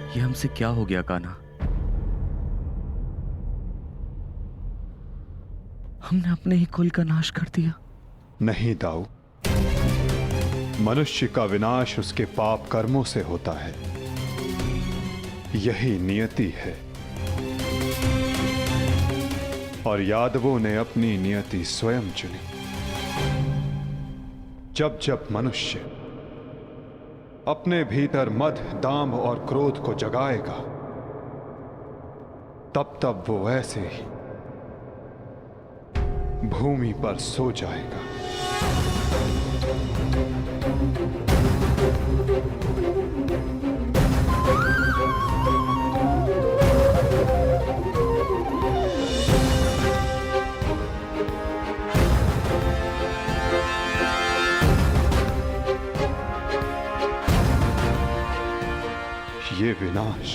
ये हमसे क्या हो गया कान्हा? हमने अपने ही कुल का नाश कर दिया। नहीं दाऊ, मनुष्य का विनाश उसके पाप कर्मों से होता है। यही नियति है। और यादवों ने अपनी नियति स्वयं चुनी। जब जब मनुष्य अपने भीतर मद, दांभ और क्रोध को जगाएगा, तब तब वो ऐसे ही भूमि पर सो जाएगा। ये विनाश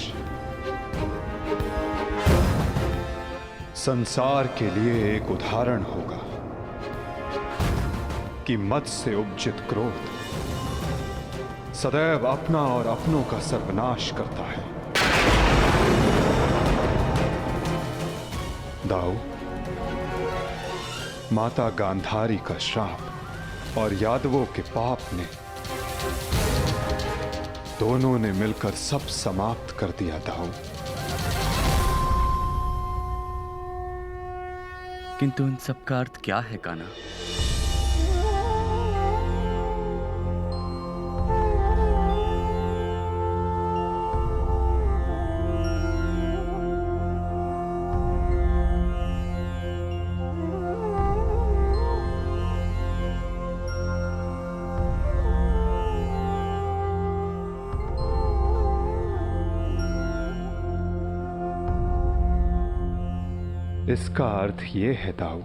संसार के लिए एक उदाहरण होगा कि मद से उपजित क्रोध सदैव अपना और अपनों का सर्वनाश करता है। दाऊ, माता गांधारी का श्राप और यादवों के पाप ने दोनों ने मिलकर सब समाप्त कर दिया दाऊ। किंतु इन सब का अर्थ क्या है कान्हा? इसका अर्थ यह है दाऊ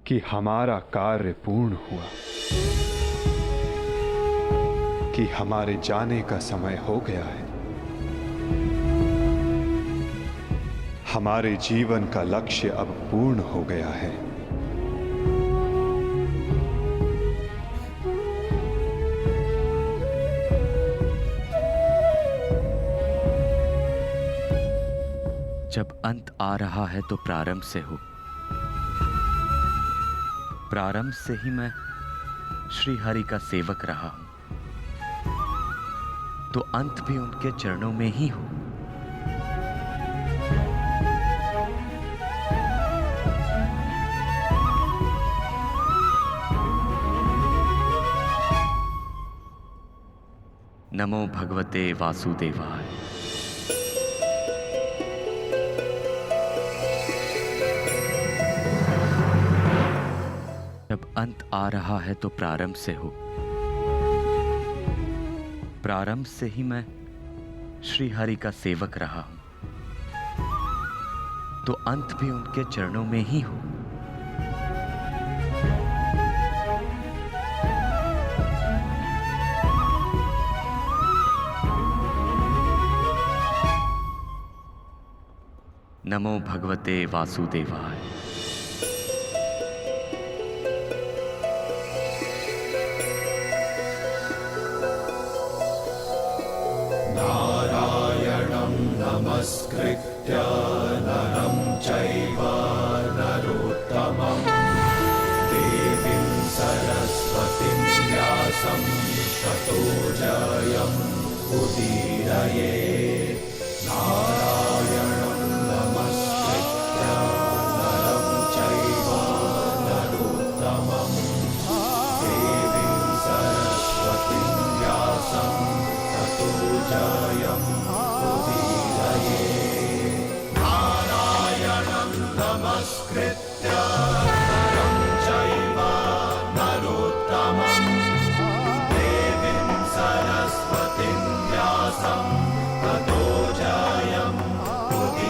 कि हमारा कार्य पूर्ण हुआ, कि हमारे जाने का समय हो गया है। हमारे जीवन का लक्ष्य अब पूर्ण हो गया है। जब अंत आ रहा है तो प्रारंभ से हो। प्रारंभ से ही मैं श्री हरि का सेवक रहा हूं, तो अंत भी उनके चरणों में ही हो। नमो भगवते वासुदेवाय। जब अंत आ रहा है तो प्रारंभ से हो। प्रारंभ से ही मैं श्री हरि का सेवक रहा हूं, तो अंत भी उनके चरणों में ही हो। नमो भगवते वासुदेवाय। नमस्कृत्य नरं चैव नरोत्तमं देवीं सरस्वतीं व्यासं ततो जयम् उदीरयेत्। नारायणं नमस्कृत्य नरं चैव नरोत्तमं देवीं सरस्वतीं व्यासं ततो जयम् नमस्कृत्य नरं चैव नरोत्तमं देवीं सरस्वतीं व्यासं ततो जयम् उदीरयेत्।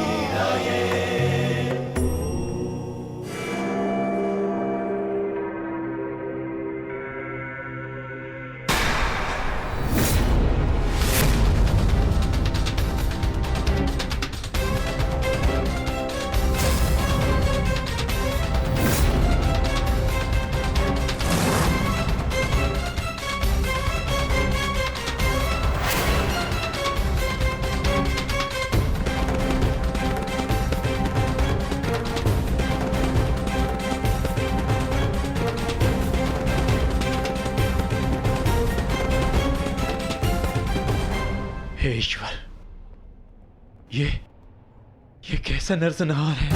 ये कैसा नरसंहार है?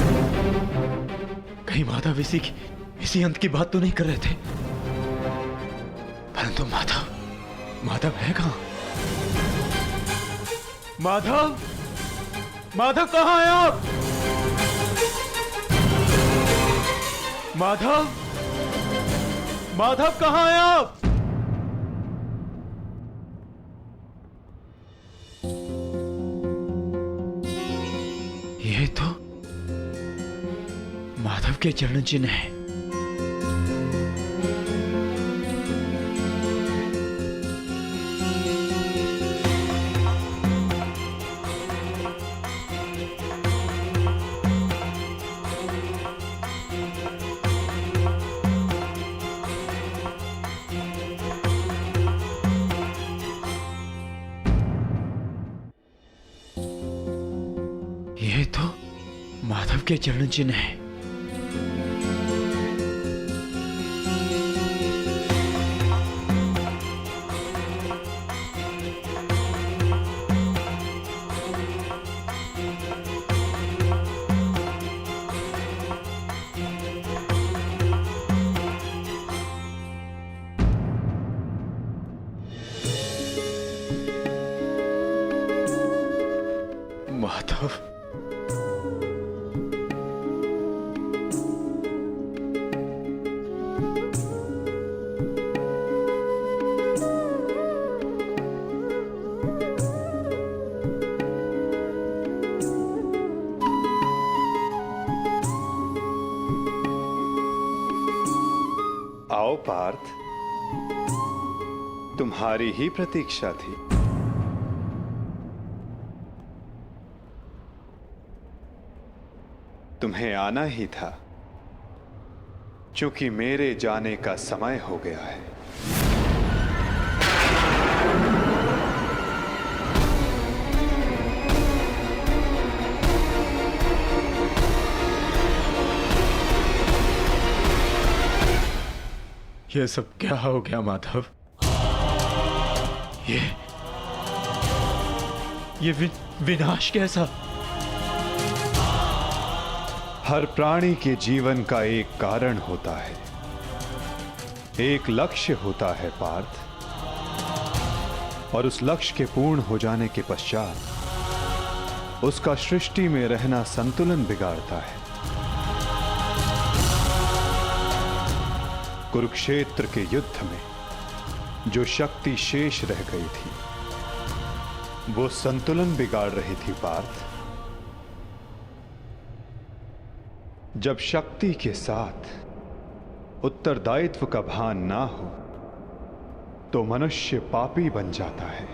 कहीं माधव इसी अंत की बात तो नहीं कर रहे थे? परंतु माधव है कहां? माधव कहां हैं आप? माधव कहां हैं आप? ये तो माधव के चरण चिन्ह है। ये तो माधव के चरण चिन्ह है। माधव, आओ पार्थ, तुम्हारी ही प्रतीक्षा थी। तुम्हें आना ही था, क्योंकि मेरे जाने का समय हो गया है। ये सब क्या हो गया माधव? ये विनाश कैसा? हर प्राणी के जीवन का एक कारण होता है, एक लक्ष्य होता है पार्थ, और उस लक्ष्य के पूर्ण हो जाने के पश्चात उसका सृष्टि में रहना संतुलन बिगाड़ता है। कुरुक्षेत्र के युद्ध में जो शक्ति शेष रह गई थी, वो संतुलन बिगाड़ रही थी पार्थ। जब शक्ति के साथ उत्तरदायित्व का भान ना हो तो मनुष्य पापी बन जाता है,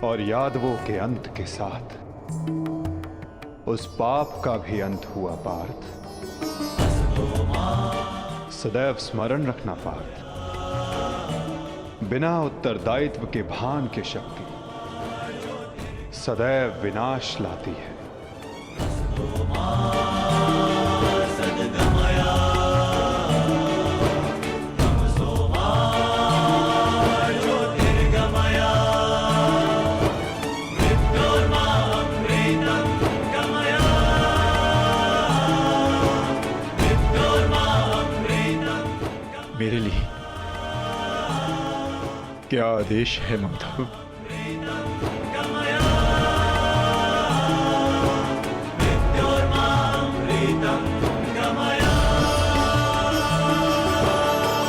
और यादवों के अंत के साथ उस पाप का भी अंत हुआ पार्थ। सदैव स्मरण रखना पार्थ, बिना उत्तरदायित्व के भान के शक्ति सदैव विनाश लाती है। मेरे लिए क्या आदेश है माधव?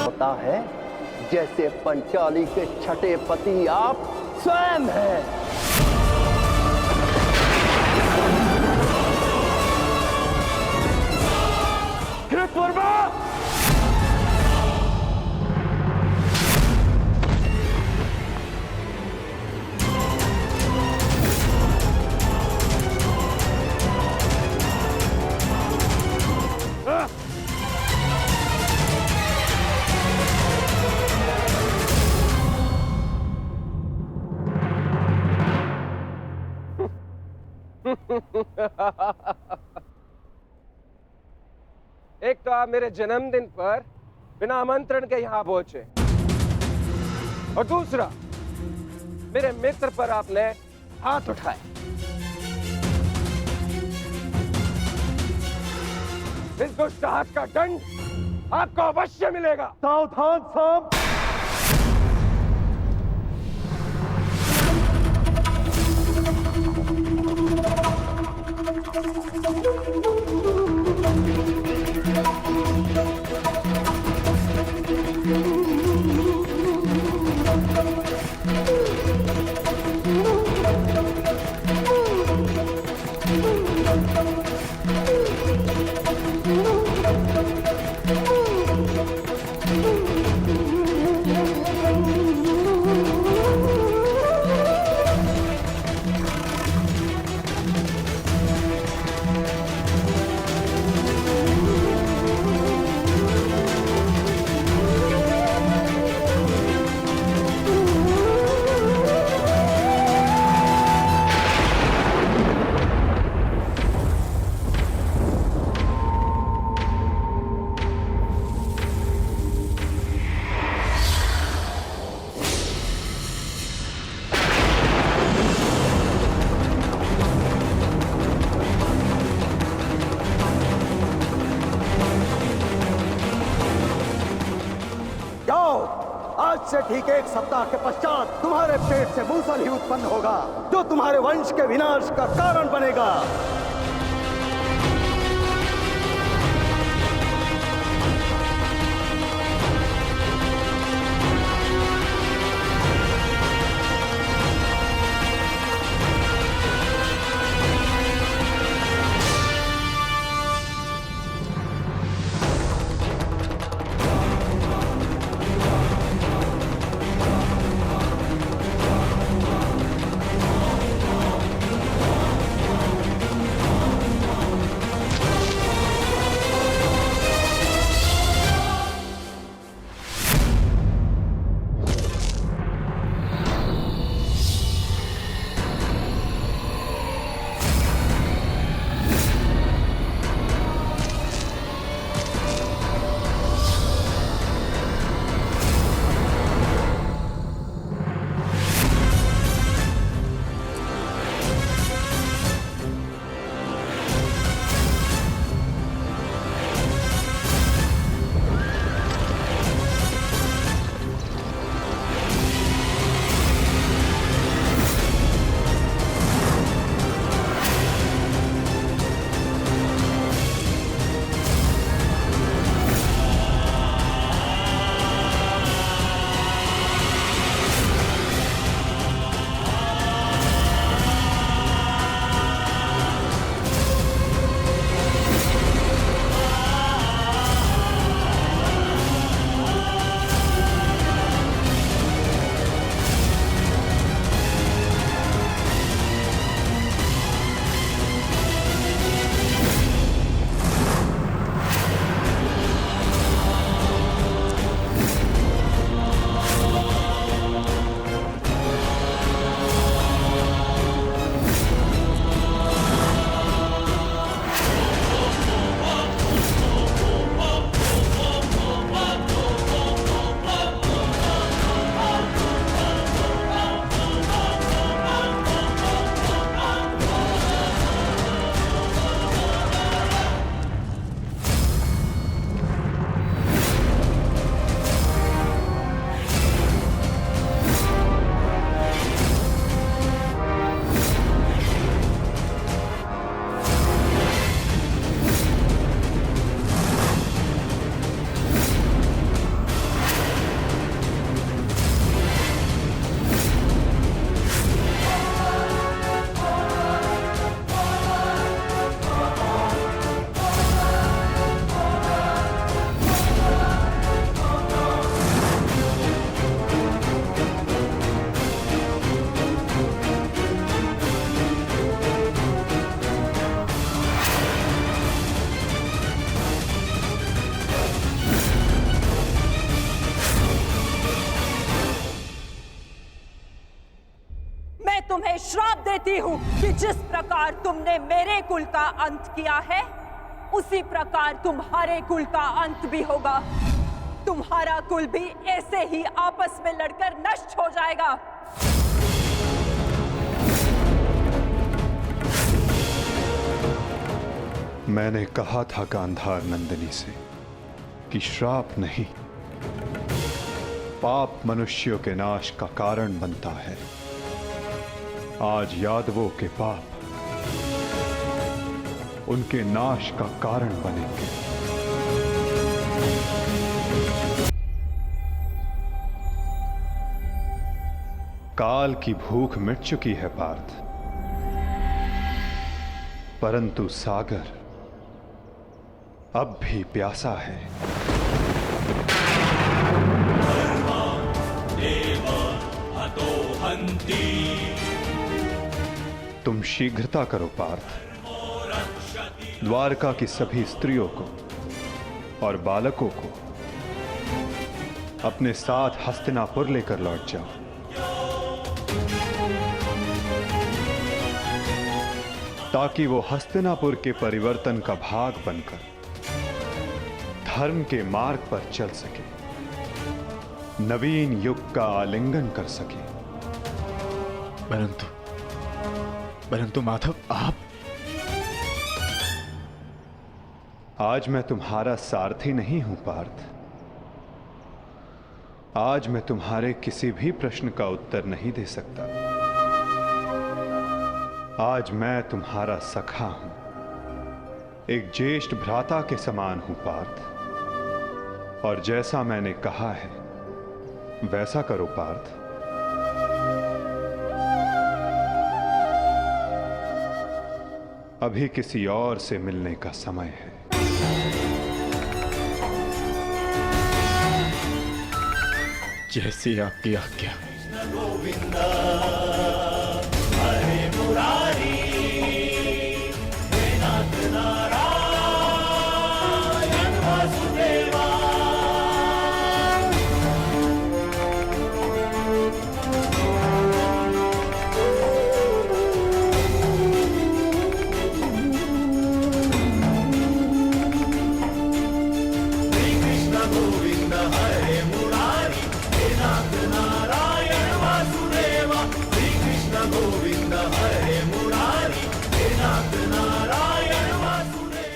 होता है जैसे पंचाली के छठे पति आप स्वयं हैं। कृतवर्मा, एक तो आप मेरे जन्मदिन पर बिना आमंत्रण के यहां पहुंचे, और दूसरा मेरे मित्र पर आपने हाथ उठाए। इस दुष्ट हाथ का दंड आपको अवश्य मिलेगा। सावधान सांप। आज से ठीक 1 सप्ताह के पश्चात तुम्हारे पेट से मूसल ही उत्पन्न होगा, जो तुम्हारे वंश के विनाश का कारण बनेगा। तुम्हें श्राप देती हूँ कि जिस प्रकार तुमने मेरे कुल का अंत किया है, उसी प्रकार तुम्हारे कुल का अंत भी होगा। तुम्हारा कुल भी ऐसे ही आपस में लड़कर नष्ट हो जाएगा। मैंने कहा था गांधार नंदिनी से कि श्राप नहीं, पाप मनुष्यों के नाश का कारण बनता है। आज यादवों के पाप उनके नाश का कारण बनेंगे। काल की भूख मिट चुकी है पार्थ, परंतु सागर अब भी प्यासा है। तुम शीघ्रता करो पार्थ, द्वारका की सभी स्त्रियों को और बालकों को अपने साथ हस्तिनापुर लेकर लौट जाओ। ताकि वो हस्तिनापुर के परिवर्तन का भाग बनकर धर्म के मार्ग पर चल सके, नवीन युग का आलिंगन कर सके। परंतु माधव, आप आज मैं तुम्हारा सारथी नहीं हूं पार्थ। आज मैं तुम्हारे किसी भी प्रश्न का उत्तर नहीं दे सकता। आज मैं तुम्हारा सखा हूं, एक ज्येष्ठ भ्राता के समान हूं पार्थ। और जैसा मैंने कहा है वैसा करो पार्थ। अभी किसी और से मिलने का समय है। जैसी आपकी आज्ञा।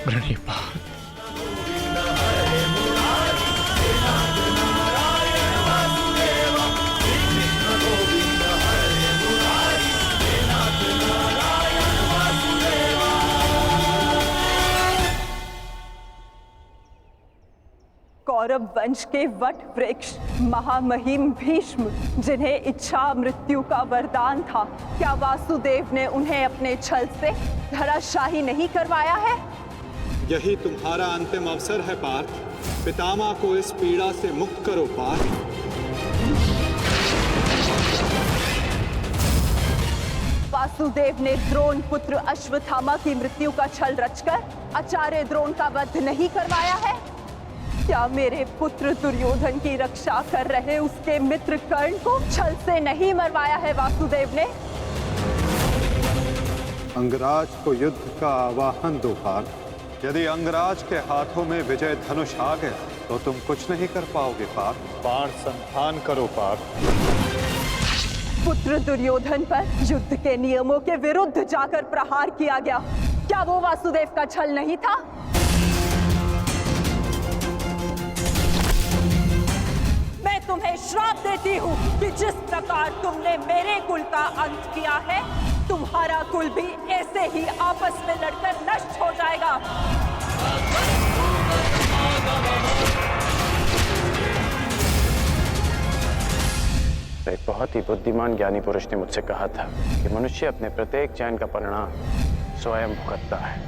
प्रणिपात। कौरव वंश के वट वृक्ष महामहिम भीष्म, जिन्हें इच्छा मृत्यु का वरदान था, क्या वासुदेव ने उन्हें अपने छल से धराशाही नहीं करवाया है? यही तुम्हारा अंतिम अवसर है पार्थ। पितामह को इस पीड़ा से मुक्त करो पार्थ। वासुदेव ने द्रोण पुत्र अश्वत्थामा की मृत्यु का छल रचकर आचार्य द्रोण का वध नहीं करवाया है? क्या मेरे पुत्र दुर्योधन की रक्षा कर रहे उसके मित्र कर्ण को छल से नहीं मरवाया है वासुदेव ने? अंगराज को युद्ध का आवाहन दो पार्थ। यदि अंगराज के हाथों में विजय धनुष आ गया तो तुम कुछ नहीं कर पाओगे पार्थ। बाण संधान करो पार्थ। पुत्र दुर्योधन पर युद्ध के नियमों के विरुद्ध जाकर प्रहार किया गया, क्या वो वासुदेव का छल नहीं था? मैं तुम्हें श्राप देती हूँ कि जिस प्रकार तुमने मेरे कुल का अंत किया है, तुम्हारा कुल भी ऐसे ही आपस में लड़कर नष्ट हो जाएगा। एक बहुत ही बुद्धिमान ज्ञानी पुरुष ने मुझसे कहा था कि मनुष्य अपने प्रत्येक चयन का परिणाम स्वयं भुगतता है।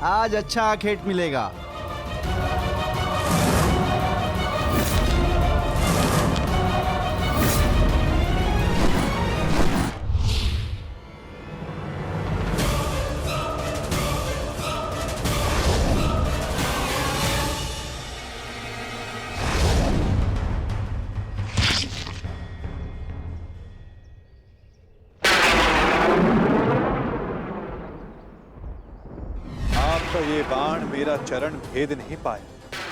आज अच्छा आखेट मिलेगा। तो ये बाण मेरा चरण भेद नहीं पाया,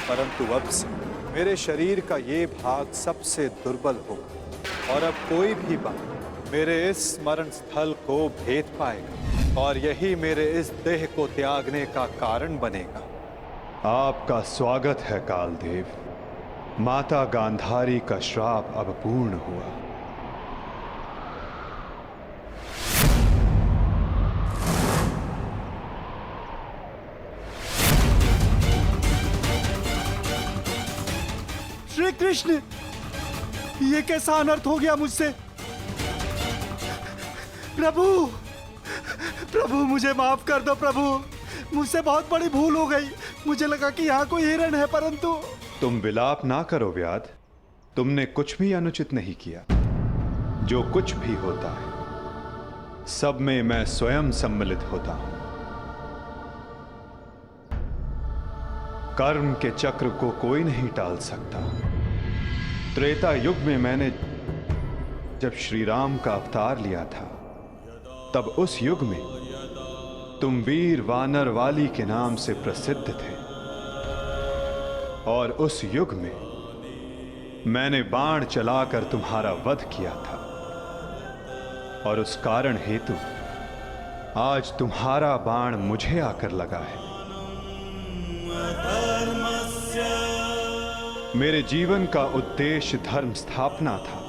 परंतु अब से मेरे शरीर का ये भाग सबसे दुर्बल होगा और अब कोई भी बाण मेरे इस स्मरण स्थल को भेद पाएगा और यही मेरे इस देह को त्यागने का कारण बनेगा। आपका स्वागत है कालदेव। माता गांधारी का श्राप अब पूर्ण हुआ। श्री कृष्ण, ये कैसा अनर्थ हो गया मुझसे? प्रभु, प्रभु मुझे माफ कर दो प्रभु, मुझसे बहुत बड़ी भूल हो गई। मुझे लगा कि यहाँ कोई हिरण है, परंतु। तुम विलाप ना करो व्याध, तुमने कुछ भी अनुचित नहीं किया। जो कुछ भी होता है सब में मैं स्वयं सम्मिलित होता हूं। कर्म के चक्र को कोई नहीं टाल सकता। त्रेता युग में मैंने जब श्री राम का अवतार लिया था, तब उस युग में तुम वीर वानर वाली के नाम से प्रसिद्ध थे और उस युग में मैंने बाण चलाकर तुम्हारा वध किया था और उस कारण हेतु आज तुम्हारा बाण मुझे आकर लगा है। मेरे जीवन का उद्देश्य धर्म स्थापना था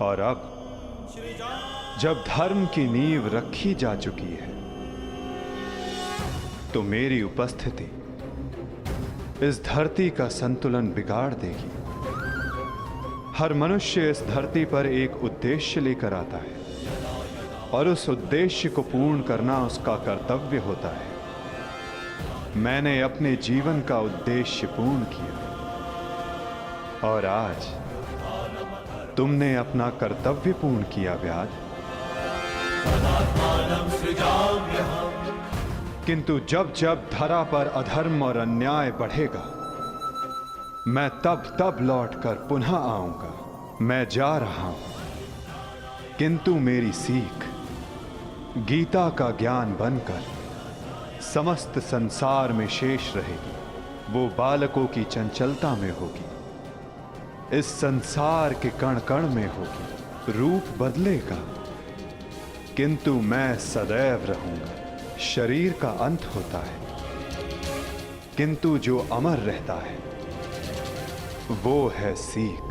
और अब जब धर्म की नींव रखी जा चुकी है तो मेरी उपस्थिति इस धरती का संतुलन बिगाड़ देगी। हर मनुष्य इस धरती पर एक उद्देश्य लेकर आता है और उस उद्देश्य को पूर्ण करना उसका कर्तव्य होता है। मैंने अपने जीवन का उद्देश्य पूर्ण किया और आज तुमने अपना कर्तव्य पूर्ण किया व्याध। किंतु जब जब धरा पर अधर्म और अन्याय बढ़ेगा, मैं तब तब लौटकर पुनः आऊंगा। मैं जा रहा हूं, किंतु मेरी सीख गीता का ज्ञान बनकर समस्त संसार में शेष रहेगी। वो बालकों की चंचलता में होगी, इस संसार के कण कण में होगी। रूप बदलेगा किंतु मैं सदैव रहूंगा। शरीर का अंत होता है किंतु जो अमर रहता है वो है सीख।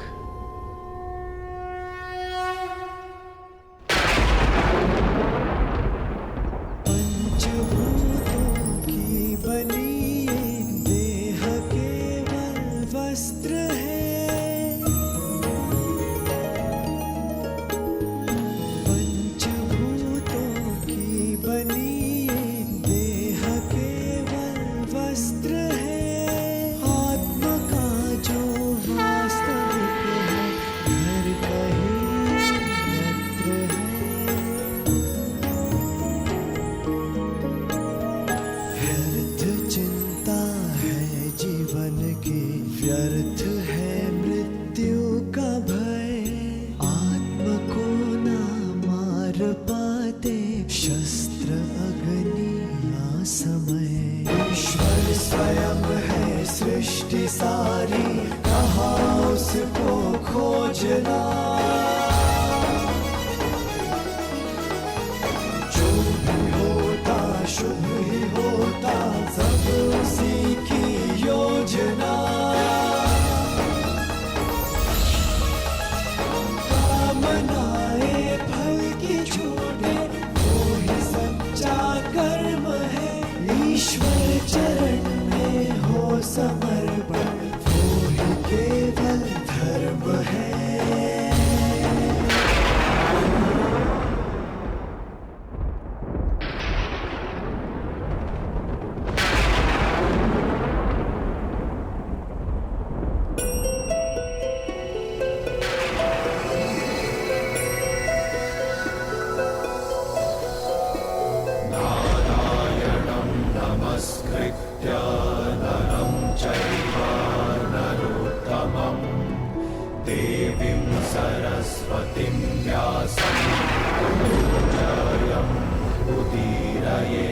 उदीरये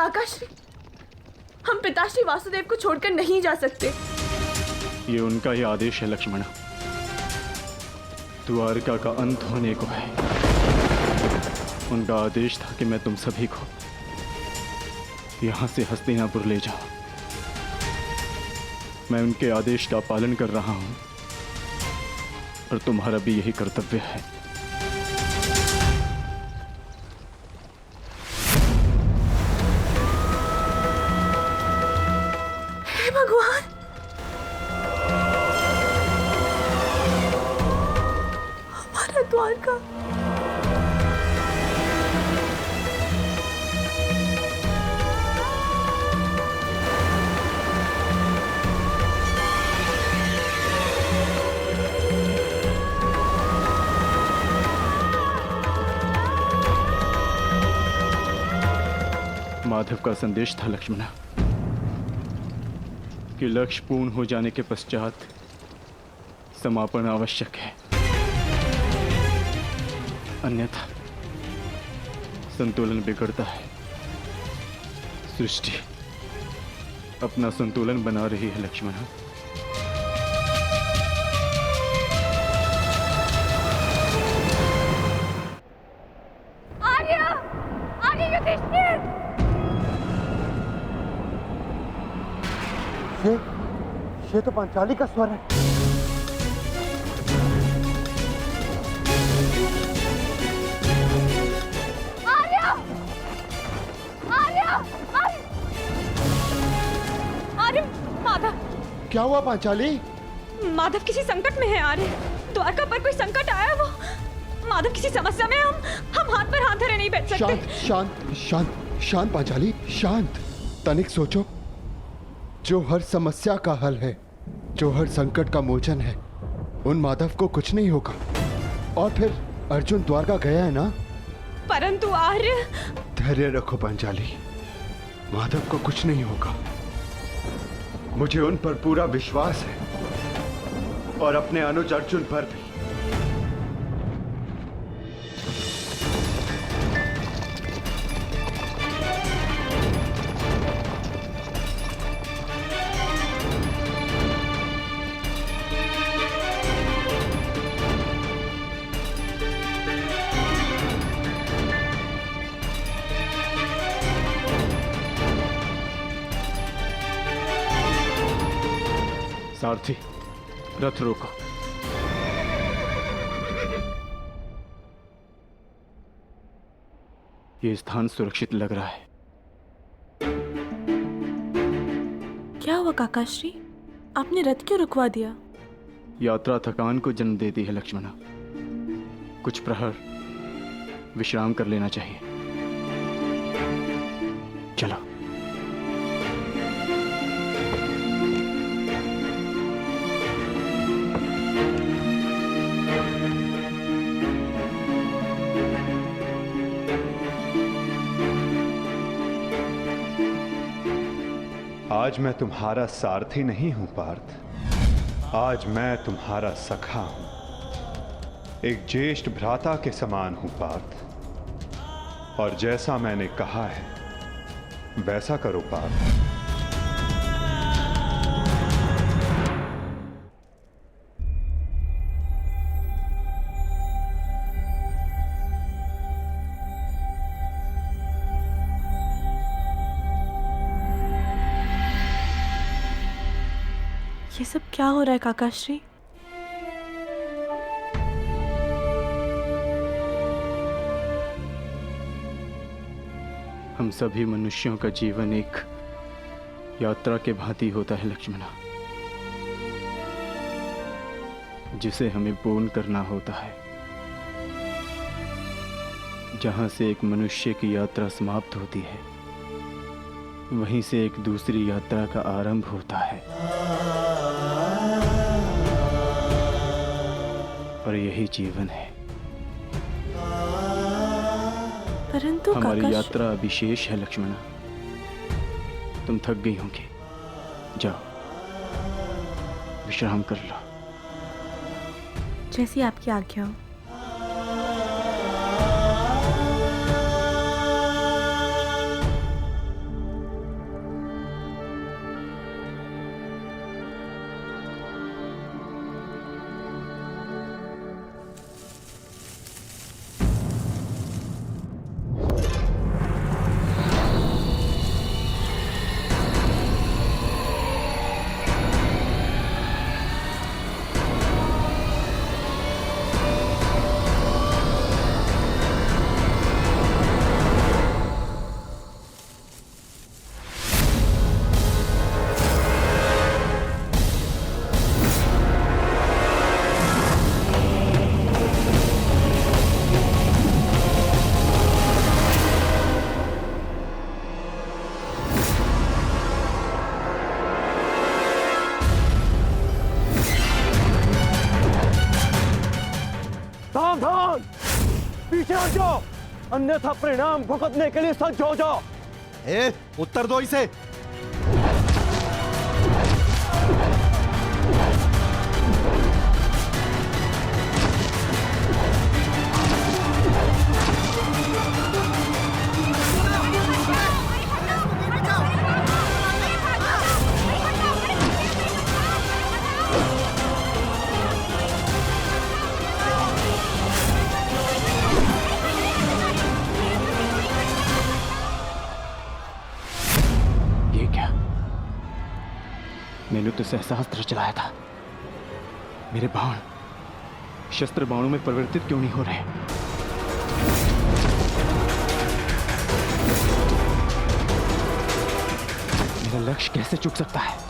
काकाश्री, हम पिताश्री वासुदेव को छोड़कर नहीं जा सकते। ये उनका ही आदेश है लक्ष्मणा। द्वारका का अंत होने को है। उनका आदेश था कि मैं तुम सभी को यहां से हस्तिनापुर ले जाऊं। मैं उनके आदेश का पालन कर रहा हूं और तुम्हारा भी यही कर्तव्य है। हे भगवान, हमारा द्वारका। माधव का संदेश था लक्ष्मणा कि लक्ष्य पूर्ण हो जाने के पश्चात समापन आवश्यक है, अन्यथा संतुलन बिगड़ता है। सृष्टि अपना संतुलन बना रही है लक्ष्मणा। आर्य, आर्य युधिष्ठिर। ये तो पांचाली का स्वर है। आर्य, आर्य, आर्य, माधव। क्या हुआ पांचाली? माधव किसी संकट में है आर्य। द्वारका पर कोई संकट आया। वो माधव किसी समस्या में। हम हाथ पर हाथ धरे नहीं बैठ सकते। शांत शांत शांत शांत पांचाली, शांत। तनिक सोचो, जो हर समस्या का हल है, जो हर संकट का मोचन है, उन माधव को कुछ नहीं होगा। और फिर अर्जुन द्वारका गया है ना। परंतु आर्य। धैर्य रखो पांचाली, माधव को कुछ नहीं होगा। मुझे उन पर पूरा विश्वास है और अपने अनुज अर्जुन पर भी। सारथी, रथ रोको। ये स्थान सुरक्षित लग रहा है। क्या हुआ काकाश्री? आपने रथ क्यों रुकवा दिया? यात्रा थकान को जन्म देती है लक्ष्मणा। कुछ प्रहर विश्राम कर लेना चाहिए। चलो। आज मैं तुम्हारा सारथी नहीं हूं पार्थ, आज मैं तुम्हारा सखा हूं। एक ज्येष्ठ भ्राता के समान हूं पार्थ, और जैसा मैंने कहा है वैसा करो पार्थ। ये सब क्या हो रहा है काकाश्री? हम सभी मनुष्यों का जीवन एक यात्रा के भांति होता है लक्ष्मणा, जिसे हमें पूर्ण करना होता है। जहां से एक मनुष्य की यात्रा समाप्त होती है, वहीं से एक दूसरी यात्रा का आरंभ होता है। और यही जीवन है। परंतु हमारी यात्रा अभी शेष है लक्ष्मणा। तुम थक गई होंगी, जाओ विश्राम कर लो। जैसी आपकी आज्ञा हो। अन्यथा परिणाम भुगतने के लिए सज्ज हो जाओ। ए, उत्तर दो इसे। मैंने तो सहस्त्र चलाया था। मेरे बाण शस्त्र बाणों में परिवर्तित क्यों नहीं हो रहे? मेरा लक्ष्य कैसे चूक सकता है?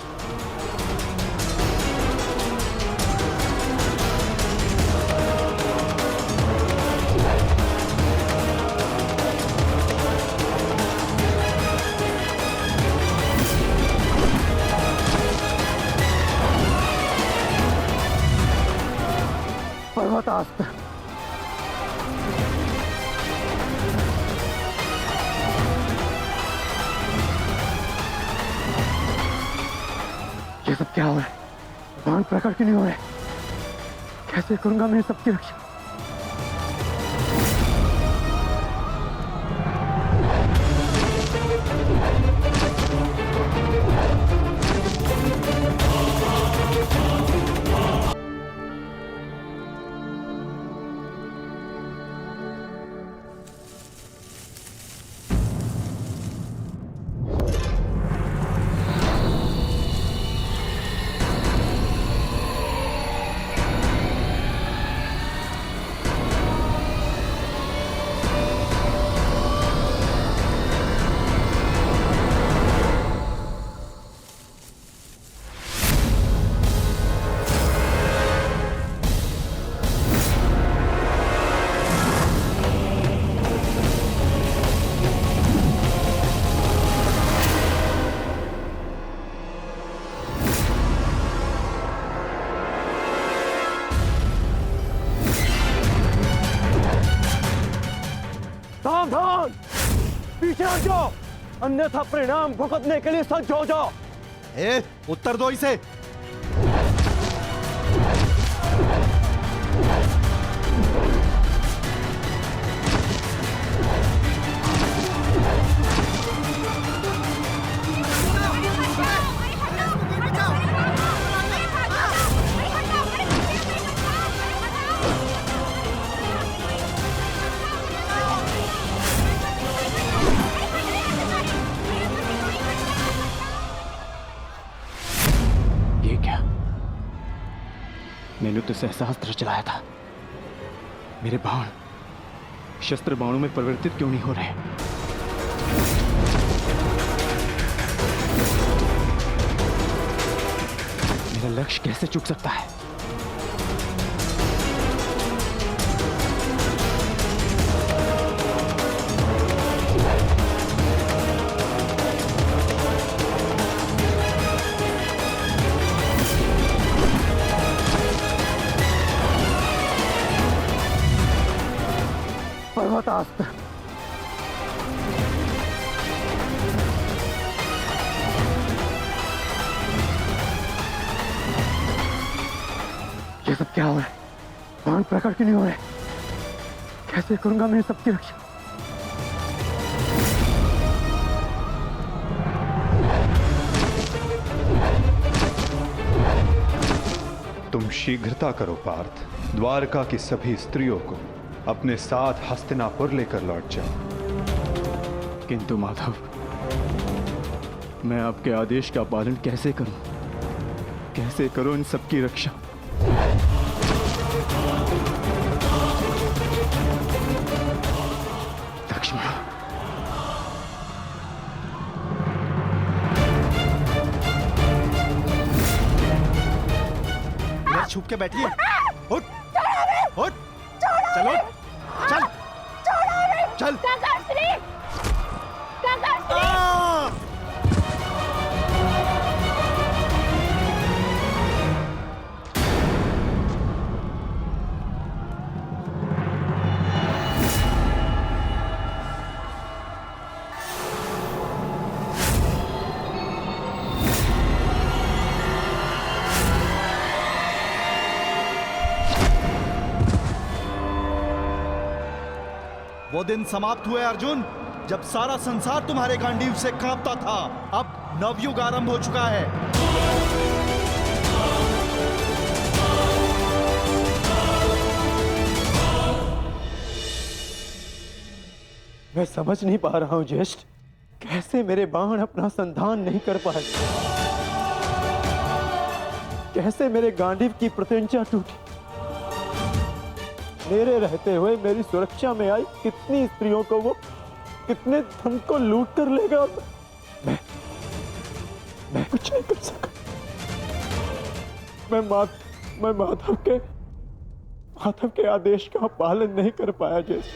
पर्वतास्त्र। ये सब क्या हो रहा है? बाण प्रकट क्यों नहीं हो रहे? कैसे करूंगा मैं सबकी रक्षा? सावधान, पीछे हट जाओ, अन्यथा परिणाम भुगतने के लिए सज्ज हो जाओ। ए, उत्तर दो इसे। मैंने तो सहस्त्र चलाया था। मेरे बाण शस्त्र बाणों में परिवर्तित क्यों नहीं हो रहे? मेरा लक्ष्य कैसे चूक सकता है? पर्वतास्त्र। ये सब क्या हो रहा है? बाण प्रकट क्यों नहीं हो रहे? कैसे करूंगा मैं सबकी रक्षा? तुम शीघ्रता करो पार्थ, द्वारका की सभी स्त्रियों को अपने साथ हस्तिनापुर लेकर लौट जाओ। किंतु माधव, मैं आपके आदेश का पालन कैसे करूं? कैसे करूं इन सबकी रक्षा? लक्ष्मण, छुप के बैठिए। उठ, उठ, चलो, चल, चल। वो दिन समाप्त हुए अर्जुन, जब सारा संसार तुम्हारे गांडीव से कांपता था। अब नवयुग आरंभ हो चुका है। मैं समझ नहीं पा रहा हूं ज्येष्ठ, कैसे मेरे बाण अपना संधान नहीं कर पाए, कैसे मेरे गांडीव की प्रत्यंचा टूटी। मेरे रहते हुए मेरी सुरक्षा में आई कितनी स्त्रियों को वो कितने धन को लूट कर लेगा। मैं कुछ नहीं कर सका। मैं माधव के आदेश का पालन नहीं कर पाया जैसे।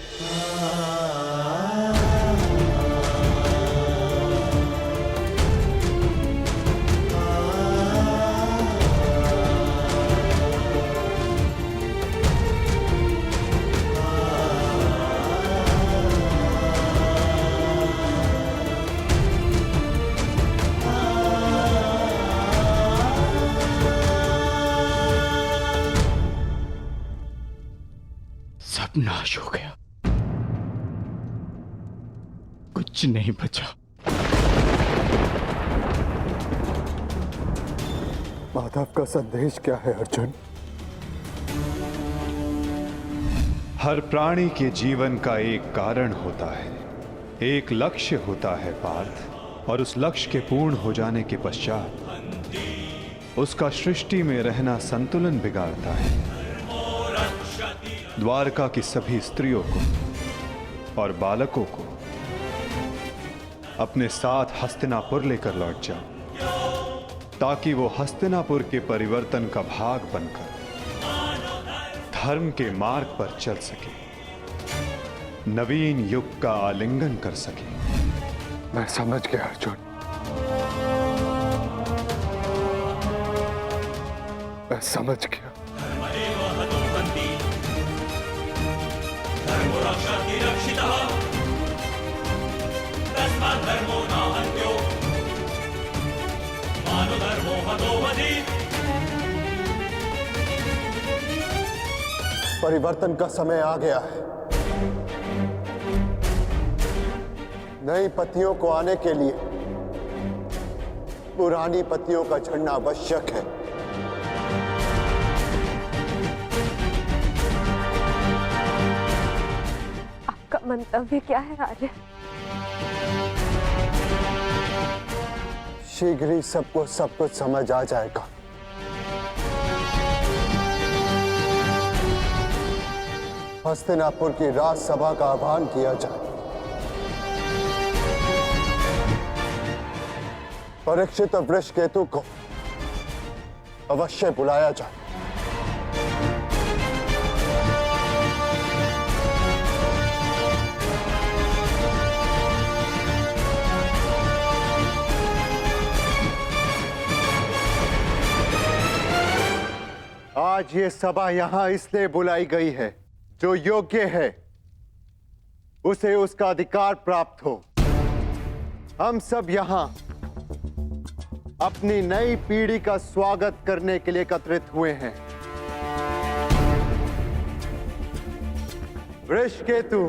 नाश हो गया, कुछ नहीं बचा। माधव का संदेश क्या है अर्जुन? हर प्राणी के जीवन का एक कारण होता है, एक लक्ष्य होता है पार्थ, और उस लक्ष्य के पूर्ण हो जाने के पश्चात उसका सृष्टि में रहना संतुलन बिगाड़ता है। द्वारका की सभी स्त्रियों को और बालकों को अपने साथ हस्तिनापुर लेकर लौट जाओ, ताकि वो हस्तिनापुर के परिवर्तन का भाग बनकर धर्म के मार्ग पर चल सके, नवीन युग का आलिंगन कर सके। मैं समझ गया अर्जुन, मैं समझ गया। परिवर्तन का समय आ गया है। नई पत्नियों को आने के लिए पुरानी पत्नियों का झड़ना आवश्यक है। आपका मंतव्य क्या है आर्य? शीघ्र ही सबको सब कुछ समझ आ जाएगा। हस्तिनापुर की राजसभा का आह्वान किया जाए, परीक्षित और वृषकेतु को अवश्य बुलाया जाए। आज ये सभा यहां इसलिए बुलाई गई है, जो योग्य है उसे उसका अधिकार प्राप्त हो। हम सब यहां अपनी नई पीढ़ी का स्वागत करने के लिए एकत्रित हुए हैं। वृषकेतु,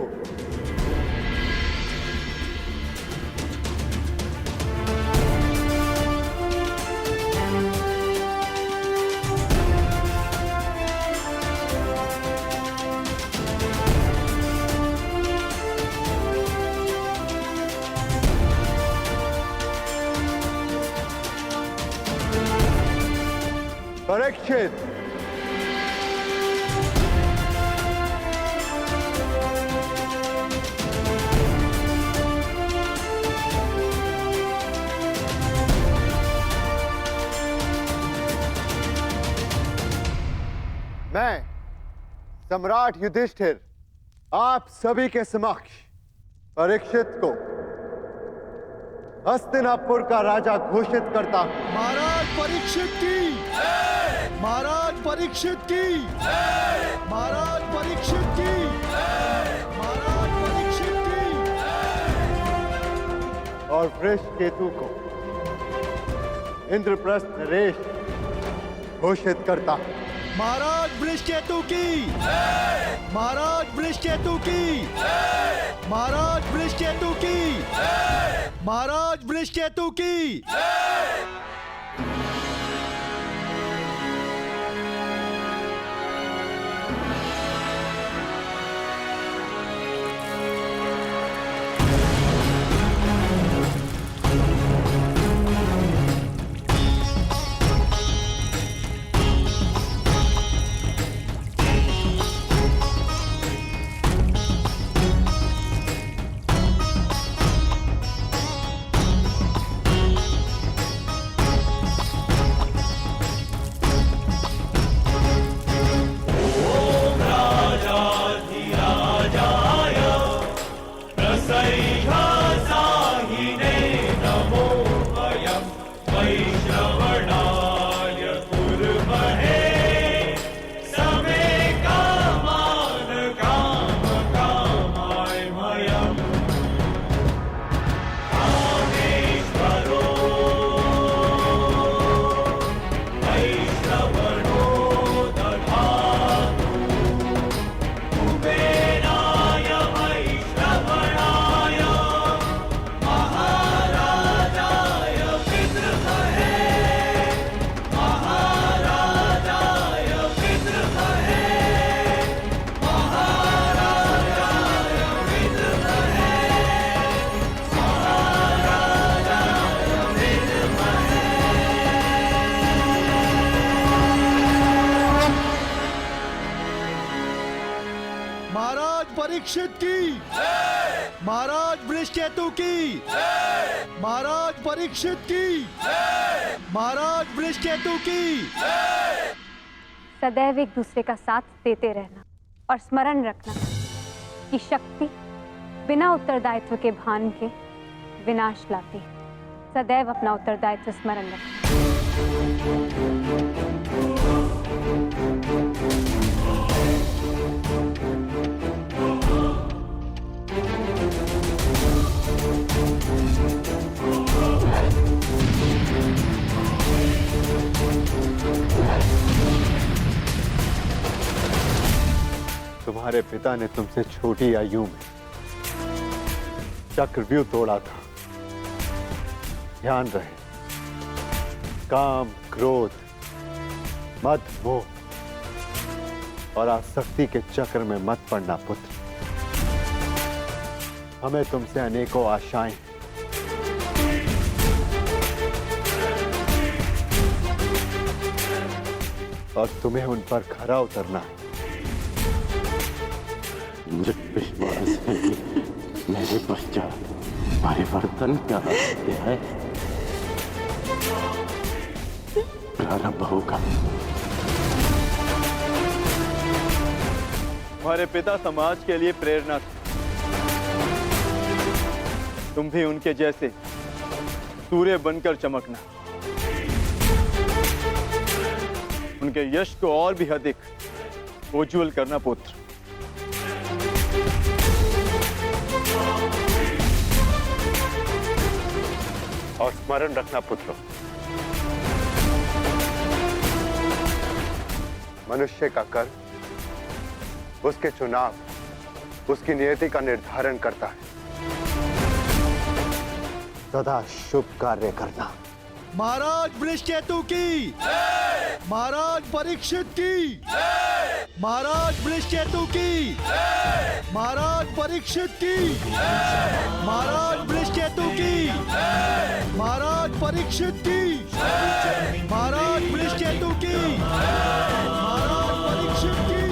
परीक्षित, मैं सम्राट युधिष्ठिर आप सभी के समक्ष परीक्षित को हस्तिनापुर का राजा घोषित करता हूं। महाराज परीक्षित की, महाराज परीक्षित की, महाराज परीक्षित की, महाराज परीक्षित की। और वृषकेतु को इंद्रप्रस्थ नरेश घोषित करता हूं। महाराज वृषकेतु की, महाराज वृषकेतु की, महाराज वृषकेतु की, महाराज वृषकेतु की। परीक्षित की, महाराज वृषकेतु की, महाराज परीक्षित की, महाराज वृषकेतु की। सदैव एक दूसरे का साथ देते रहना और स्मरण रखना कि शक्ति बिना उत्तरदायित्व के भान के विनाश लाती है। सदैव अपना उत्तरदायित्व स्मरण रखना। तुम्हारे पिता ने तुमसे छोटी आयु में चक्रव्यूह तोड़ा था। ध्यान रहे, काम, क्रोध, मद, मोह और आसक्ति के चक्र में मत पड़ना पुत्र। हमें तुमसे अनेकों आशाएं हैं। और तुम्हें उन पर खरा उतरना है। मुझे विश्वास है कि मेरे पश्चात परिवर्तन का रहस्य है प्रारंभ होगा। हमारे पिता समाज के लिए प्रेरणा थे। तुम भी उनके जैसे सूर्य बनकर चमकना, उनके यश को और भी अधिक उज्ज्वल करना पुत्र। और स्मरण रखना पुत्र, मनुष्य का कर्म उसके चुनाव, उसकी नियति का निर्धारण करता है। सदा शुभ कार्य करना। महाराज वृषकेतु की, महाराज परीक्षित की, महाराज वृषकेतु की, महाराज परीक्षित की, महाराज वृषकेतु की, महाराज परीक्षित की, महाराज वृषकेतु की, महाराज परीक्षित की।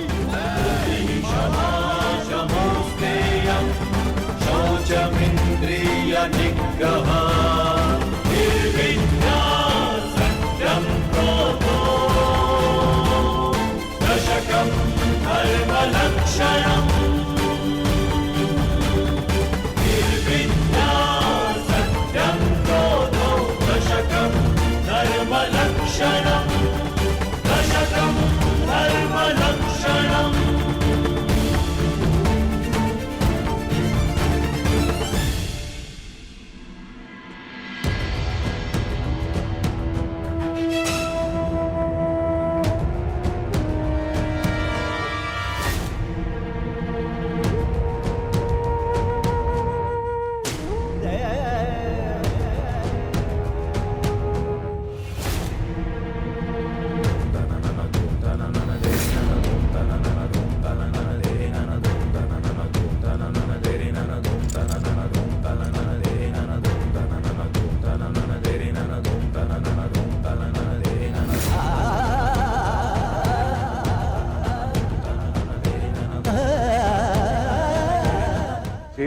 शौचमिन्द्रिय निग्रह निर्विद्या सत्यं क्रोधो दशकं धर्मलक्षणम्। निर्विद्या सत्यं क्रोधो दशकं धर्मलक्षणम्। दशकं धर्मलक्षणम्।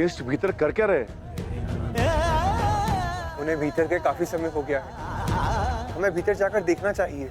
ज्येष्ठ भीतर कर क्या रहे? उन्हें भीतर के काफी समय हो गया है, हमें भीतर जाकर देखना चाहिए।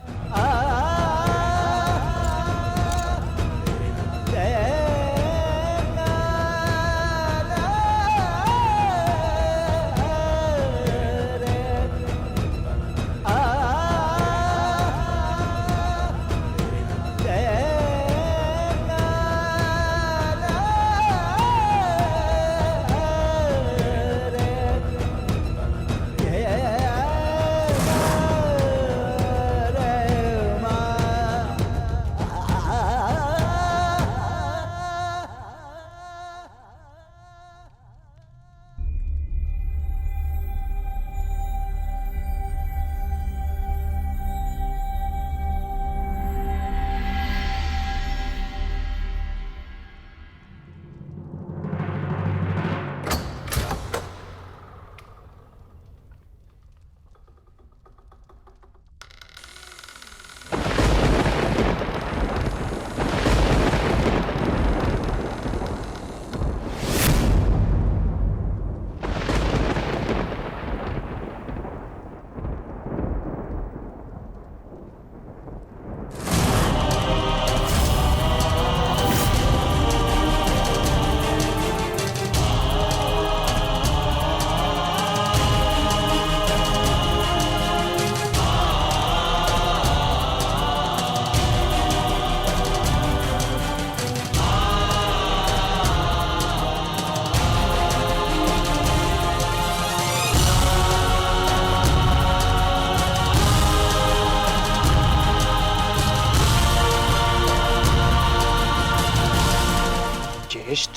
ज्येष्ठ,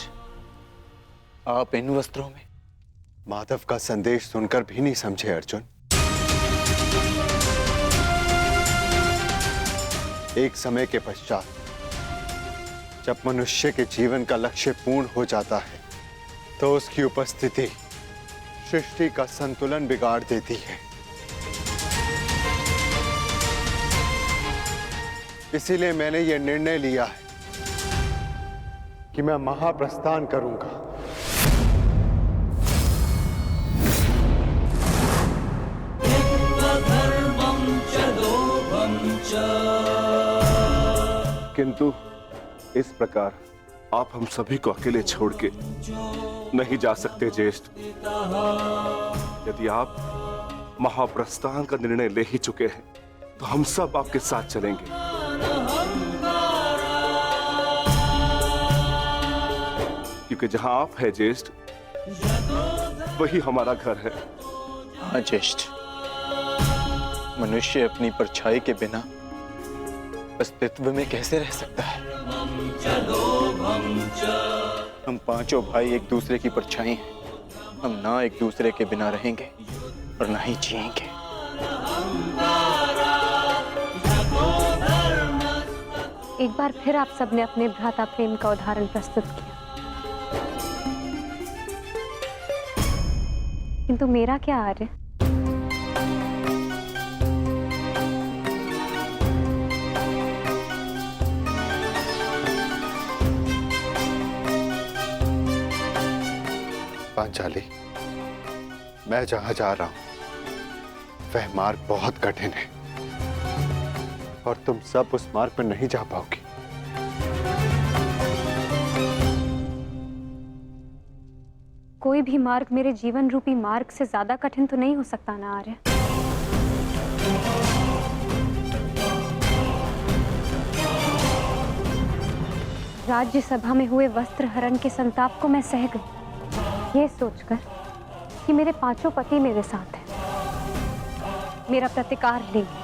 आप इन वस्त्रों में? माधव का संदेश सुनकर भी नहीं समझे अर्जुन। एक समय के पश्चात जब मनुष्य के जीवन का लक्ष्य पूर्ण हो जाता है तो उसकी उपस्थिति सृष्टि का संतुलन बिगाड़ देती है। इसीलिए मैंने यह निर्णय लिया है कि मैं महाप्रस्थान करूंगा। किंतु इस प्रकार आप हम सभी को अकेले छोड़ के नहीं जा सकते ज्येष्ठ। यदि आप महाप्रस्थान का निर्णय ले ही चुके हैं तो हम सब आपके साथ चलेंगे। क्योंकि जहां आप है ज्येष्ठ, वही हमारा घर है। हाँ ज्येष्ठ, मनुष्य अपनी परछाई के बिना अस्तित्व में कैसे रह सकता है? हम पांचों भाई एक दूसरे की परछाई हैं। हम ना एक दूसरे के बिना रहेंगे और ना ही जिएंगे। एक बार फिर आप सबने अपने भ्राता प्रेम का उदाहरण प्रस्तुत किया, किंतु मेरा क्या आर्य? पांचाली, मैं जहां जा रहा हूं वह मार्ग बहुत कठिन है और तुम सब उस मार्ग पर नहीं जा पाओगी। कोई भी मार्ग मेरे जीवन रूपी मार्ग से ज्यादा कठिन तो नहीं हो सकता ना आर्य? राज्यसभा में हुए वस्त्र हरण के संताप को मैं सह गई, ये सोचकर कि मेरे पांचों पति मेरे साथ हैं, मेरा प्रतिकार लेंगे।